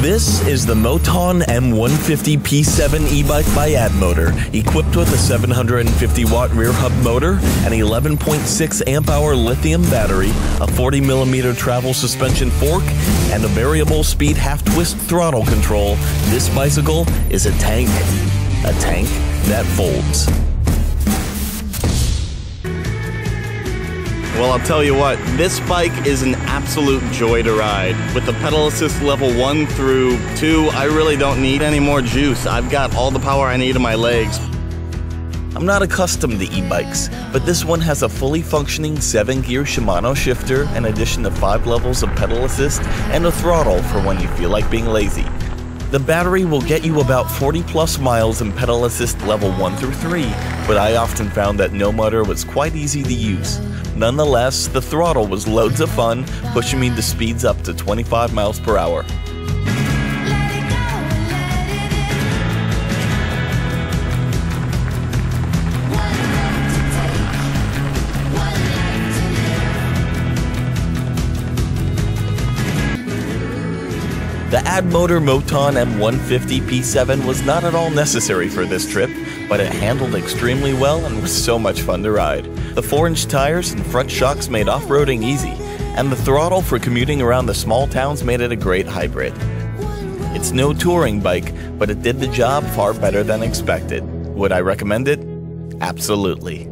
This is the Motan M-150 P7 e-bike by Addmotor, equipped with a 750-watt rear hub motor, an 11.6 amp-hour lithium battery, a 40mm travel suspension fork, and a variable speed half-twist throttle control. This bicycle is a tank that folds. Well, I'll tell you what, this bike is an absolute joy to ride. With the pedal assist level 1 through 2, I really don't need any more juice. I've got all the power I need in my legs. I'm not accustomed to e-bikes, but this one has a fully functioning 7-gear Shimano shifter, in addition to 5 levels of pedal assist, and a throttle for when you feel like being lazy. The battery will get you about 40+ miles in pedal assist level 1 through 3, but I often found that no motor was quite easy to use. Nonetheless, the throttle was loads of fun, pushing me to speeds up to 25 miles per hour. The Addmotor Motan M-150 P7 was not at all necessary for this trip, but it handled extremely well and was so much fun to ride. The 4-inch tires and front shocks made off-roading easy, and the throttle for commuting around the small towns made it a great hybrid. It's no touring bike, but it did the job far better than expected. Would I recommend it? Absolutely.